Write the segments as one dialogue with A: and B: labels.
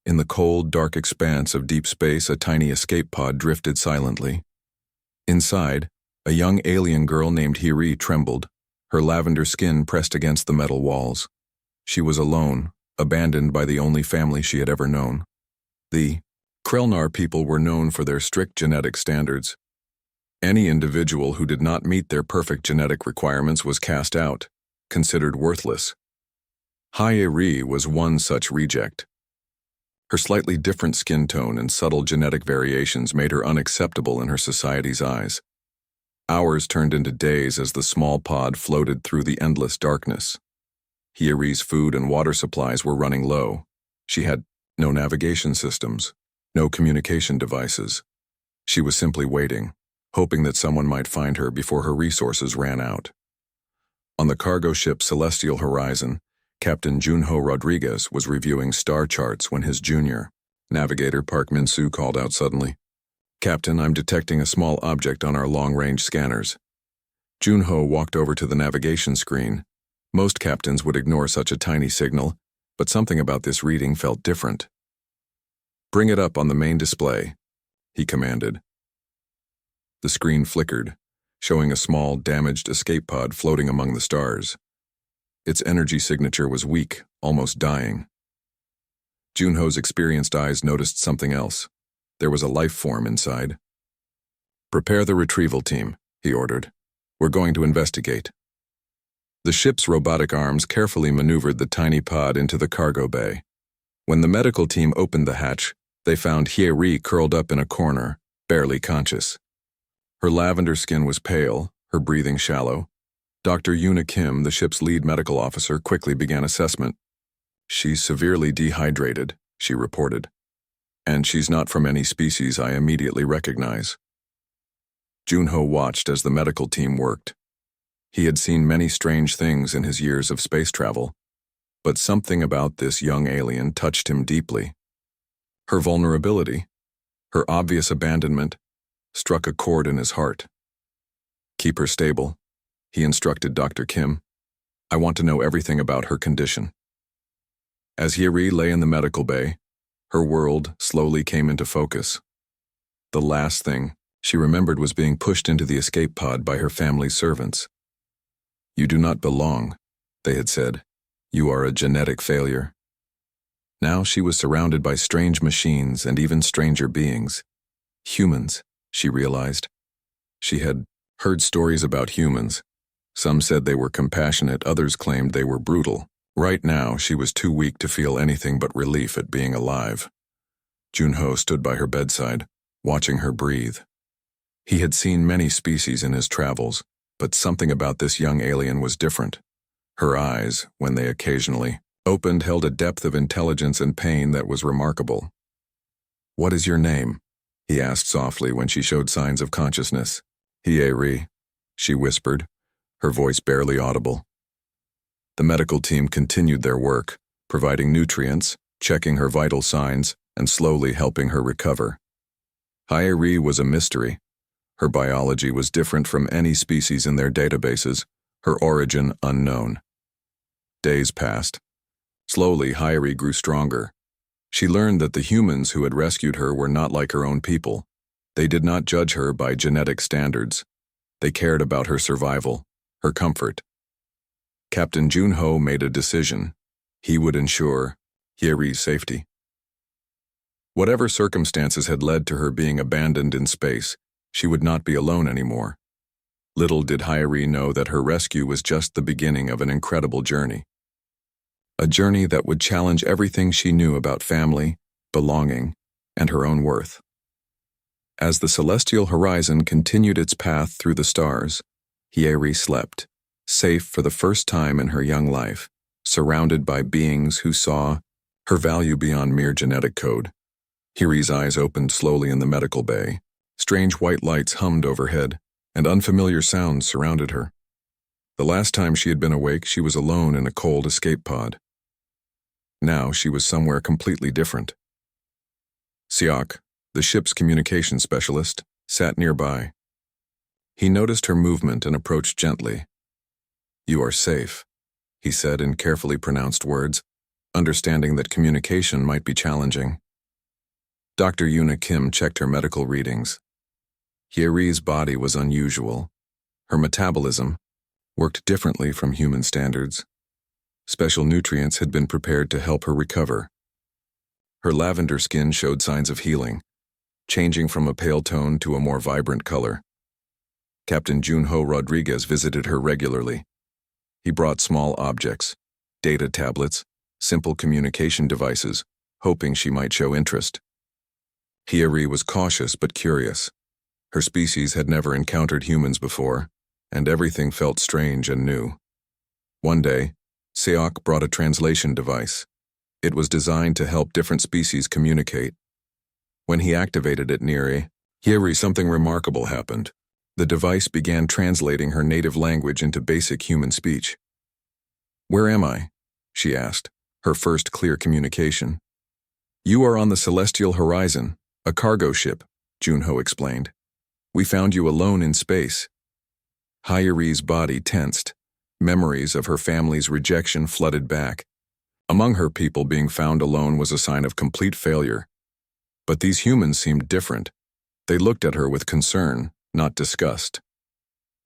A: In the cold, dark expanse of deep space, a tiny escape pod drifted silently. Inside, a young alien girl named Hiri trembled, her lavender skin pressed against the metal walls. She was alone, abandoned by the only family she had ever known. The Krelnar people were known for their strict genetic standards. Any individual who did not meet their perfect genetic requirements was cast out, considered worthless. Hiri was one such reject. Her slightly different skin tone and subtle genetic variations made her unacceptable in her society's eyes. Hours turned into days as the small pod floated through the endless darkness. Hiri's food and water supplies were running low. She had no navigation systems, no communication devices. She was simply waiting, hoping that someone might find her before her resources ran out. On the cargo ship Celestial Horizon, Captain Junho Rodriguez was reviewing star charts when his junior, navigator Park Min-soo, called out suddenly. "Captain, I'm detecting a small object on our long-range scanners." Junho walked over to the navigation screen. Most captains would ignore such a tiny signal, but something about this reading felt different. "Bring it up on the main display," he commanded. The screen flickered, showing a small, damaged escape pod floating among the stars. Its energy signature was weak, almost dying. Junho's experienced eyes noticed something else. There was a life form inside. "Prepare the retrieval team," he ordered. "We're going to investigate." The ship's robotic arms carefully maneuvered the tiny pod into the cargo bay. When the medical team opened the hatch, they found Hiri curled up in a corner, barely conscious. Her lavender skin was pale, her breathing shallow. Dr. Yuna Kim, the ship's lead medical officer, quickly began assessment. "She's severely dehydrated," she reported. "And she's not from any species I immediately recognize." Junho watched as the medical team worked. He had seen many strange things in his years of space travel, but something about this young alien touched him deeply. Her vulnerability, her obvious abandonment, struck a chord in his heart. "Keep her stable," he instructed Dr. Kim. "I want to know everything about her condition." As Hiri lay in the medical bay, her world slowly came into focus. The last thing she remembered was being pushed into the escape pod by her family's servants. "You do not belong," they had said. "You are a genetic failure." Now she was surrounded by strange machines and even stranger beings. Humans, she realized. She had heard stories about humans. Some said they were compassionate, others claimed they were brutal. Right now, she was too weak to feel anything but relief at being alive. Junho stood by her bedside, watching her breathe. He had seen many species in his travels, but something about this young alien was different. Her eyes, when they occasionally opened, held a depth of intelligence and pain that was remarkable. "What is your name?" he asked softly when she showed signs of consciousness. "Hiri," she whispered, her voice barely audible. The medical team continued their work, providing nutrients, checking her vital signs, and slowly helping her recover. Hiri was a mystery. Her biology was different from any species in their databases, her origin unknown. Days passed. Slowly, Hiri grew stronger. She learned that the humans who had rescued her were not like her own people. They did not judge her by genetic standards. They cared about her survival, her comfort. Captain Junho made a decision. He would ensure Hiri's safety. Whatever circumstances had led to her being abandoned in space, she would not be alone anymore. Little did Hiri know that her rescue was just the beginning of an incredible journey. A journey that would challenge everything she knew about family, belonging, and her own worth. As the celestial horizon continued its path through the stars, Hiri slept, safe for the first time in her young life, surrounded by beings who saw her value beyond mere genetic code. Hiri's eyes opened slowly in the medical bay. Strange white lights hummed overhead, and unfamiliar sounds surrounded her. The last time she had been awake, she was alone in a cold escape pod. Now she was somewhere completely different. Siak, the ship's communication specialist, sat nearby. He noticed her movement and approached gently. "You are safe," he said in carefully pronounced words. understanding that communication might be challenging. Dr. Yuna Kim checked her medical readings. Hyeri's body was unusual. Her metabolism worked differently from human standards. Special nutrients had been prepared to help her recover. Her lavender skin showed signs of healing, changing from a pale tone to a more vibrant color. Captain Junho Rodriguez visited her regularly. He brought small objects, data tablets, simple communication devices, hoping she might show interest. Hyeri was cautious but curious. Her species had never encountered humans before, and everything felt strange and new. One day, Seok brought a translation device. It was designed to help different species communicate. When he activated it near Hyeri, something remarkable happened. The device began translating her native language into basic human speech. "Where am I?" she asked, her first clear communication. "You are on the celestial horizon, a cargo ship," Junho explained. "We found you alone in space." Hyeri's body tensed. Memories of her family's rejection flooded back. Among her people, being found alone was a sign of complete failure. But these humans seemed different. They looked at her with concern, not disgust.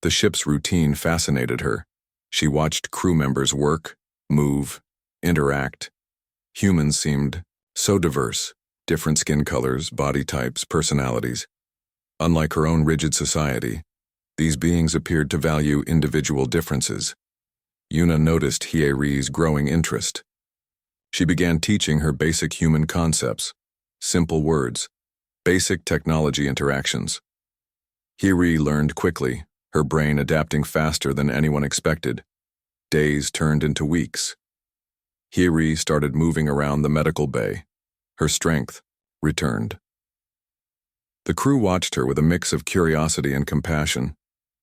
A: The ship's routine fascinated her. She watched crew members work, move, interact. Humans seemed so diverse, different skin colors, body types, personalities. Unlike her own rigid society, these beings appeared to value individual differences. Yuna noticed Hyeri's growing interest. She began teaching her basic human concepts, simple words, basic technology interactions. Hyeri learned quickly, her brain adapting faster than anyone expected. Days turned into weeks. Hyeri started moving around the medical bay. Her strength returned. The crew watched her with a mix of curiosity and compassion.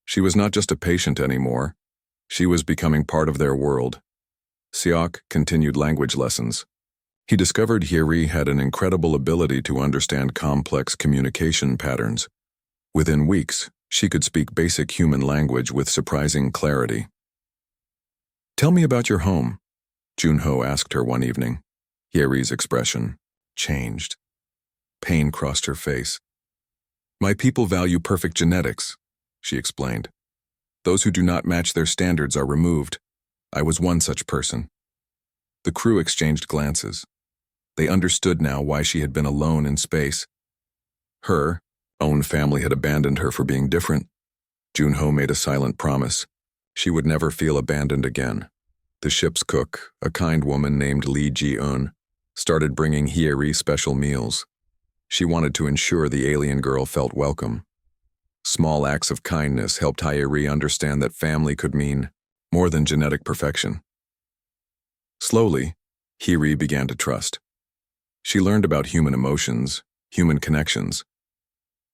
A: She was not just a patient anymore. She was becoming part of their world. Seok continued language lessons. He discovered Hyeri had an incredible ability to understand complex communication patterns. Within weeks, she could speak basic human language with surprising clarity. "Tell me about your home," Junho asked her one evening. Hyeri's expression changed. Pain crossed her face. "My people value perfect genetics," she explained. "Those who do not match their standards are removed. I was one such person." The crew exchanged glances. They understood now why she had been alone in space. Her own family had abandoned her for being different. Junho made a silent promise. She would never feel abandoned again. The ship's cook, a kind woman named Lee Ji-eun, started bringing Hyeri special meals. She wanted to ensure the alien girl felt welcome. Small acts of kindness helped Hyeri understand that family could mean more than genetic perfection. Slowly, Hyeri began to trust. She learned about human emotions, human connections.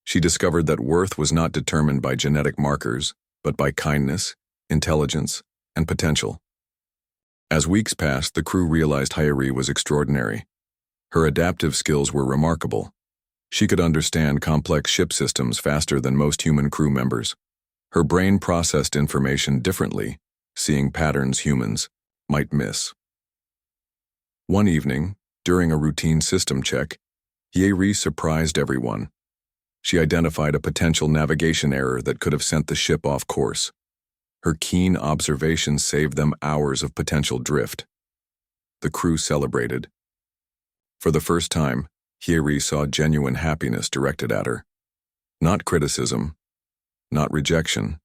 A: She discovered that worth was not determined by genetic markers, but by kindness, intelligence, and potential. As weeks passed, the crew realized Hyeri was extraordinary. Her adaptive skills were remarkable. She could understand complex ship systems faster than most human crew members. Her brain processed information differently, seeing patterns humans might miss. One evening, during a routine system check, Hyeri surprised everyone. She identified a potential navigation error that could have sent the ship off course. Her keen observation saved them hours of potential drift. The crew celebrated. For the first time, Hyeri saw genuine happiness directed at her. Not criticism, not rejection,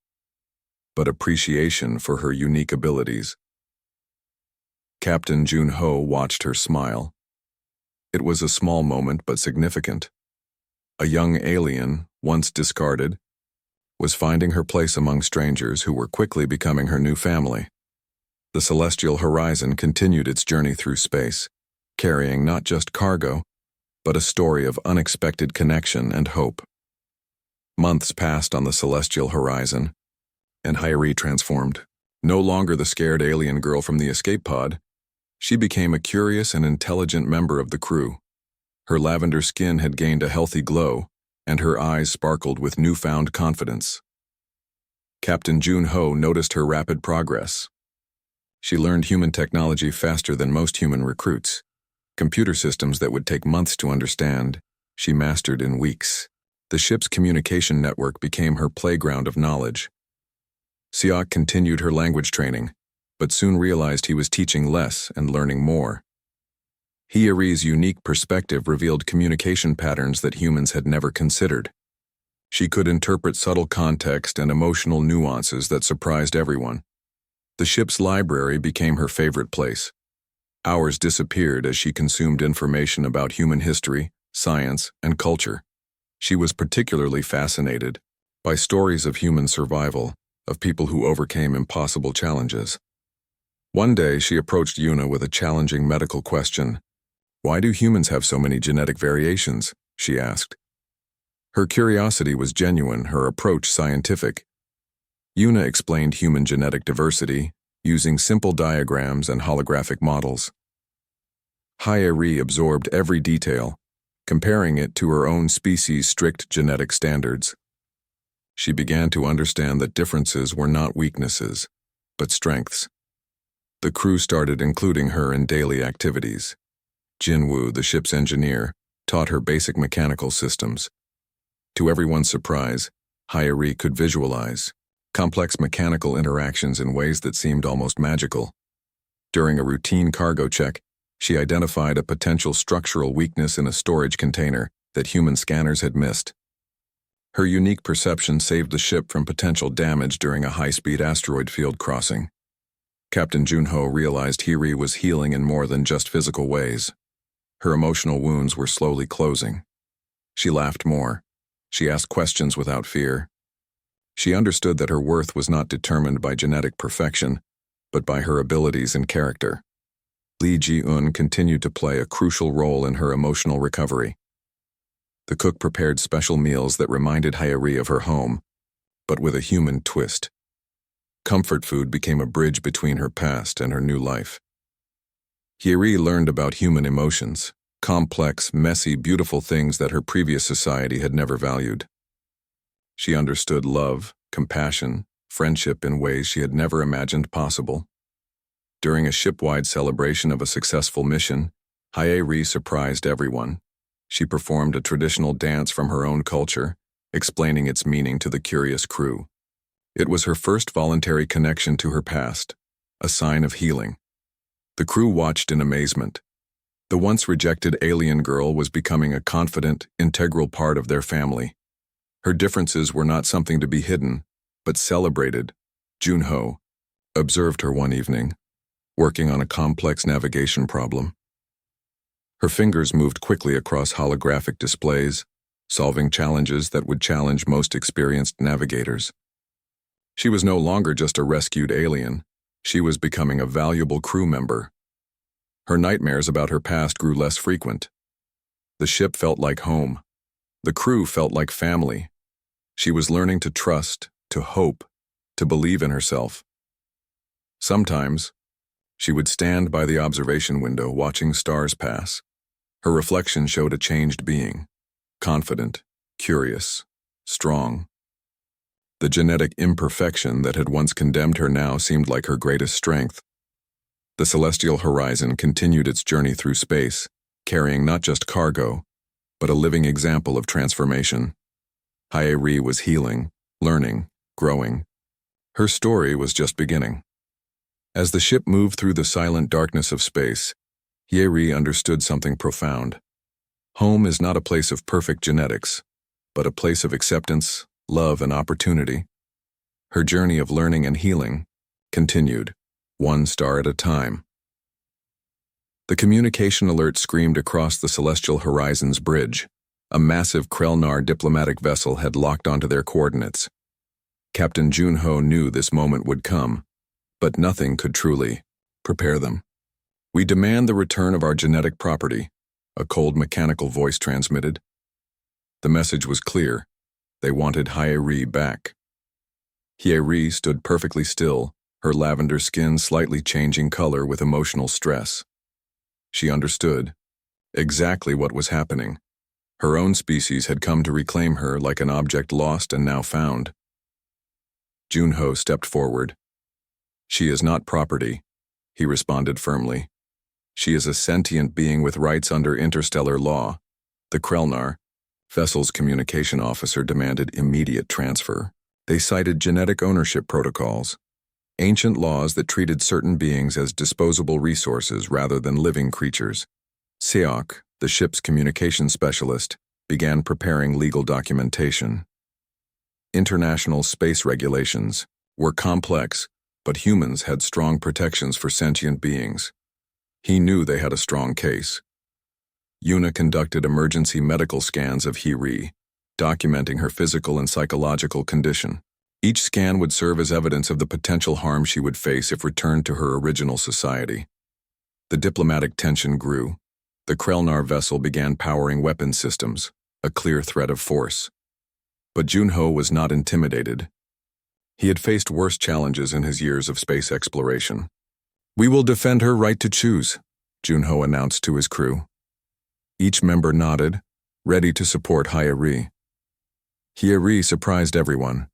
A: but appreciation for her unique abilities. Captain Junho watched her smile. It was a small moment but significant. A young alien, once discarded, was finding her place among strangers who were quickly becoming her new family. The celestial horizon continued its journey through space, carrying not just cargo, but a story of unexpected connection and hope. Months passed on the celestial horizon, and Hyeri transformed. No longer the scared alien girl from the escape pod, she became a curious and intelligent member of the crew. Her lavender skin had gained a healthy glow, and her eyes sparkled with newfound confidence. Captain Junho noticed her rapid progress. She learned human technology faster than most human recruits. Computer systems that would take months to understand, she mastered in weeks. The ship's communication network became her playground of knowledge. Siak continued her language training, but soon realized he was teaching less and learning more. Hiyari's unique perspective revealed communication patterns that humans had never considered. She could interpret subtle context and emotional nuances that surprised everyone. The ship's library became her favorite place. Hours disappeared as she consumed information about human history, science, and culture. She was particularly fascinated by stories of human survival, of people who overcame impossible challenges. One day, she approached Yuna with a challenging medical question. "Why do humans have so many genetic variations?" she asked. Her curiosity was genuine, her approach scientific. Yuna explained human genetic diversity, using simple diagrams and holographic models. Hiyari absorbed every detail, comparing it to her own species' strict genetic standards. She began to understand that differences were not weaknesses, but strengths. The crew started including her in daily activities. Jinwoo, the ship's engineer, taught her basic mechanical systems. To everyone's surprise, Hiyari could visualize complex mechanical interactions in ways that seemed almost magical. During a routine cargo check, she identified a potential structural weakness in a storage container that human scanners had missed. Her unique perception saved the ship from potential damage during a high-speed asteroid field crossing. Captain Junho realized Hiri was healing in more than just physical ways. Her emotional wounds were slowly closing. She laughed more. She asked questions without fear. She understood that her worth was not determined by genetic perfection, but by her abilities and character. Lee Ji-eun continued to play a crucial role in her emotional recovery. The cook prepared special meals that reminded Hiyari of her home, but with a human twist. Comfort food became a bridge between her past and her new life. Hiyari learned about human emotions, complex, messy, beautiful things that her previous society had never valued. She understood love, compassion, friendship in ways she had never imagined possible. During a ship-wide celebration of a successful mission, Hiyari surprised everyone. She performed a traditional dance from her own culture, explaining its meaning to the curious crew. It was her first voluntary connection to her past, a sign of healing. The crew watched in amazement. The once rejected alien girl was becoming a confident, integral part of their family. Her differences were not something to be hidden, but celebrated. Junho observed her one evening, working on a complex navigation problem. Her fingers moved quickly across holographic displays, solving challenges that would challenge most experienced navigators. She was no longer just a rescued alien. She was becoming a valuable crew member. Her nightmares about her past grew less frequent. The ship felt like home. The crew felt like family. She was learning to trust, to hope, to believe in herself. Sometimes, she would stand by the observation window watching stars pass. Her reflection showed a changed being, confident, curious, strong. The genetic imperfection that had once condemned her now seemed like her greatest strength. The celestial horizon continued its journey through space, carrying not just cargo, but a living example of transformation. Hiyari was healing, learning, growing. Her story was just beginning. As the ship moved through the silent darkness of space, Hiyari understood something profound. Home is not a place of perfect genetics, but a place of acceptance, love, and opportunity. Her journey of learning and healing continued, one star at a time. The communication alert screamed across the celestial horizon's bridge. A massive Krelnar diplomatic vessel had locked onto their coordinates. Captain Junho knew this moment would come, but nothing could truly prepare them. "We demand the return of our genetic property," a cold mechanical voice transmitted. The message was clear. They wanted Hiyari back. Hiyari stood perfectly still, her lavender skin slightly changing color with emotional stress. She understood exactly what was happening. Her own species had come to reclaim her like an object lost and now found. Junho stepped forward. "She is not property. he responded firmly. She is a sentient being with rights under interstellar law. The Krelnar, vessel's communication officer, demanded immediate transfer. They cited genetic ownership protocols, ancient laws that treated certain beings as disposable resources rather than living creatures. Seok, the ship's communication specialist, began preparing legal documentation. International space regulations were complex, but humans had strong protections for sentient beings. He knew they had a strong case. Yuna conducted emergency medical scans of Hiri, documenting her physical and psychological condition. Each scan would serve as evidence of the potential harm she would face if returned to her original society. The diplomatic tension grew. The Krelnar vessel began powering weapon systems, a clear threat of force. But Junho was not intimidated. He had faced worse challenges in his years of space exploration. "We will defend her right to choose," Junho announced to his crew. Each member nodded, ready to support Hiri. Hiri surprised everyone.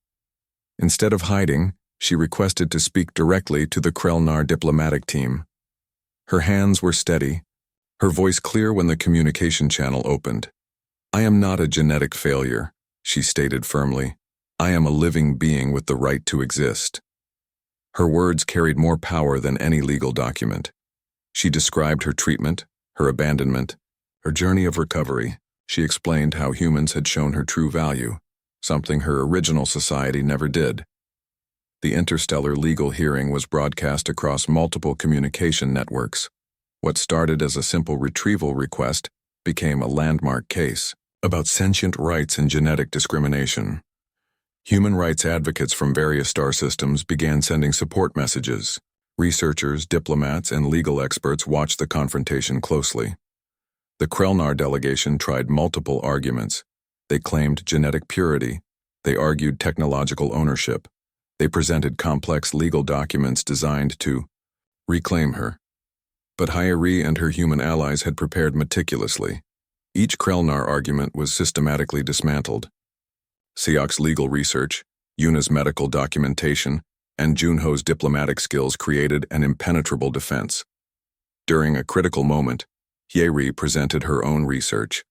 A: Instead of hiding, she requested to speak directly to the Krelnar diplomatic team. Her hands were steady, her voice clear when the communication channel opened. "I am not a genetic failure," she stated firmly. "I am a living being with the right to exist." Her words carried more power than any legal document. She described her treatment, her abandonment, her journey of recovery. She explained how humans had shown her true value, something her original society never did. The interstellar legal hearing was broadcast across multiple communication networks. What started as a simple retrieval request became a landmark case about sentient rights and genetic discrimination. Human rights advocates from various star systems began sending support messages. Researchers, diplomats, and legal experts watched the confrontation closely. The Krelnar delegation tried multiple arguments. They claimed genetic purity. They argued technological ownership. They presented complex legal documents designed to reclaim her. But Hiri and her human allies had prepared meticulously. Each Krelnar argument was systematically dismantled. Seok's legal research, Yuna's medical documentation, and Junho's diplomatic skills created an impenetrable defense. During a critical moment, Hiri presented her own research.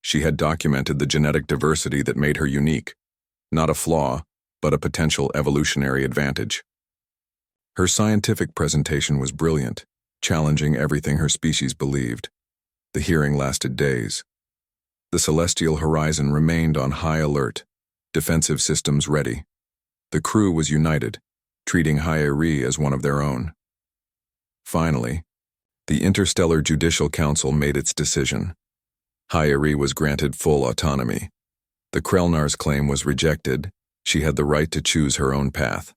A: She had documented the genetic diversity that made her unique, not a flaw, but a potential evolutionary advantage. Her scientific presentation was brilliant, challenging everything her species believed. The hearing lasted days. The celestial horizon remained on high alert, defensive systems ready. The crew was united, treating Hiri as one of their own. Finally, the Interstellar Judicial Council made its decision. Hiri was granted full autonomy. The Krelnar's claim was rejected. She had the right to choose her own path.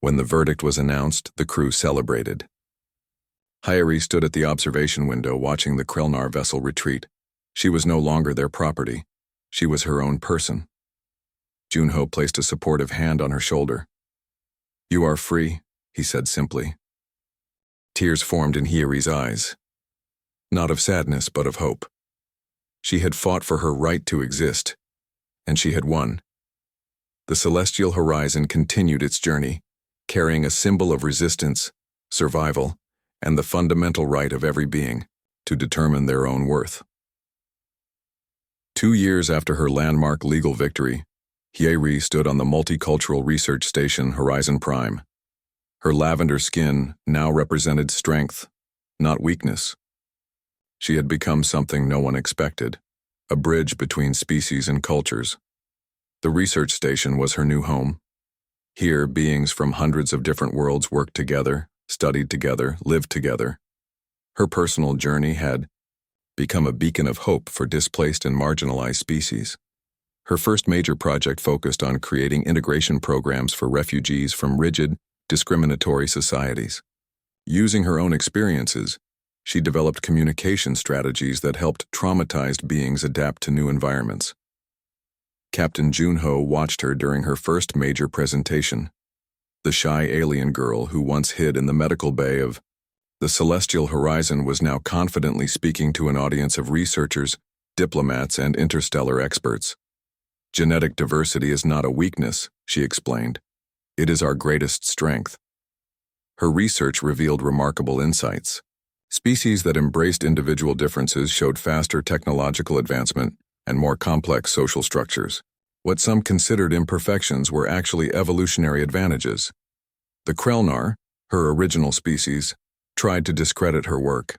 A: When the verdict was announced, the crew celebrated. Hiri stood at the observation window watching the Krelnar vessel retreat. She was no longer their property. She was her own person. Junho placed a supportive hand on her shoulder. "You are free," he said simply. Tears formed in Hiri's eyes. Not of sadness, but of hope. She had fought for her right to exist, and she had won. The celestial horizon continued its journey, carrying a symbol of resistance, survival, and the fundamental right of every being to determine their own worth. 2 years after her landmark legal victory, Hiri stood on the multicultural research station Horizon Prime. Her lavender skin now represented strength, not weakness. She had become something no one expected, a bridge between species and cultures. The research station was her new home. Here, beings from hundreds of different worlds worked together, studied together, lived together. Her personal journey had become a beacon of hope for displaced and marginalized species. Her first major project focused on creating integration programs for refugees from rigid, discriminatory societies. Using her own experiences, she developed communication strategies that helped traumatized beings adapt to new environments. Captain Junho watched her during her first major presentation. The shy alien girl who once hid in the medical bay of the celestial horizon was now confidently speaking to an audience of researchers, diplomats, and interstellar experts. "Genetic diversity is not a weakness," she explained. "It is our greatest strength." Her research revealed remarkable insights. Species that embraced individual differences showed faster technological advancement and more complex social structures. What some considered imperfections were actually evolutionary advantages. The Krellnar, her original species, tried to discredit her work.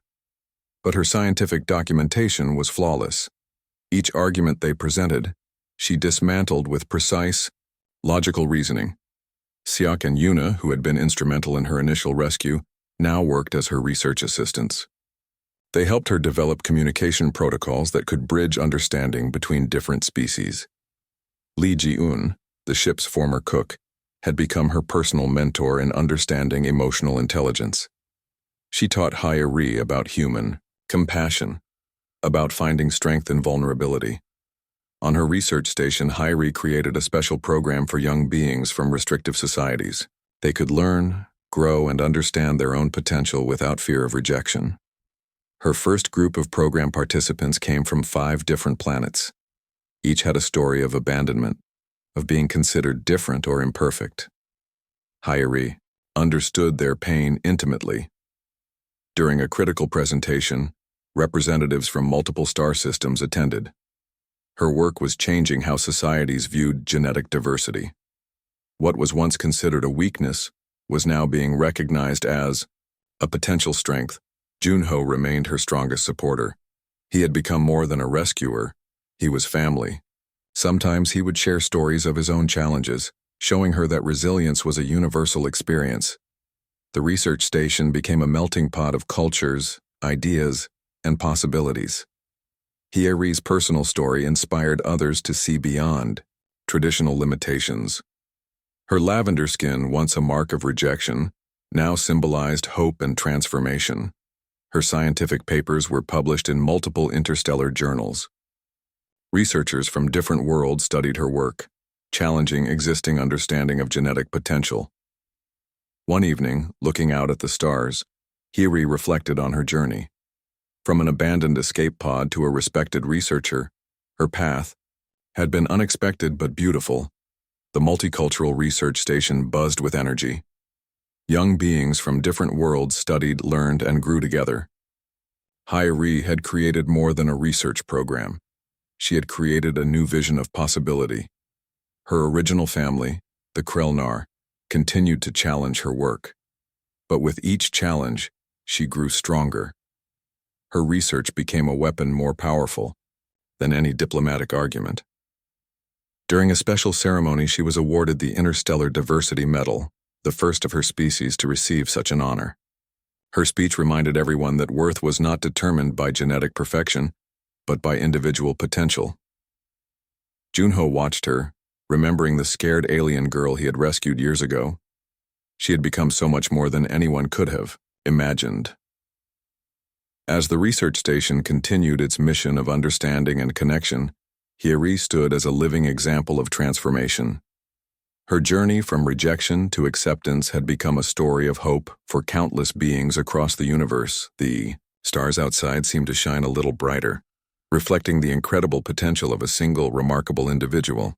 A: But her scientific documentation was flawless. Each argument they presented, she dismantled with precise, logical reasoning. Siak and Yuna, who had been instrumental in her initial rescue, now worked as her research assistants. They helped her develop communication protocols that could bridge understanding between different species. Lee Ji-un, the ship's former cook, had become her personal mentor in understanding emotional intelligence. She taught Hyeri about human compassion, about finding strength in vulnerability. On her research station, Hyeri created a special program for young beings from restrictive societies. They could learn, grow, and understand their own potential without fear of rejection. Her first group of program participants came from 5 different planets. Each had a story of abandonment, of being considered different or imperfect. Hyeri understood their pain intimately. During a critical presentation, representatives from multiple star systems attended. Her work was changing how societies viewed genetic diversity. What was once considered a weakness was now being recognized as a potential strength. Junho remained her strongest supporter. He had become more than a rescuer. He was family. Sometimes he would share stories of his own challenges, showing her that resilience was a universal experience. The research station became a melting pot of cultures, ideas, and possibilities. Hyeri's personal story inspired others to see beyond traditional limitations. Her lavender skin, once a mark of rejection, now symbolized hope and transformation. Her scientific papers were published in multiple interstellar journals. Researchers from different worlds studied her work, challenging existing understanding of genetic potential. One evening, looking out at the stars, Hyeri reflected on her journey. From an abandoned escape pod to a respected researcher, her path had been unexpected but beautiful. The multicultural research station buzzed with energy. Young beings from different worlds studied, learned, and grew together. Hyeri had created more than a research program. She had created a new vision of possibility. Her original family, the Krellnar, continued to challenge her work. But with each challenge, she grew stronger. Her research became a weapon more powerful than any diplomatic argument. During a special ceremony, she was awarded the Interstellar Diversity Medal, the first of her species to receive such an honor. Her speech reminded everyone that worth was not determined by genetic perfection, but by individual potential. Junho watched her, remembering the scared alien girl he had rescued years ago. She had become so much more than anyone could have imagined. As the research station continued its mission of understanding and connection, Hyeri stood as a living example of transformation. Her journey from rejection to acceptance had become a story of hope for countless beings across the universe. The stars outside seemed to shine a little brighter, reflecting the incredible potential of a single remarkable individual.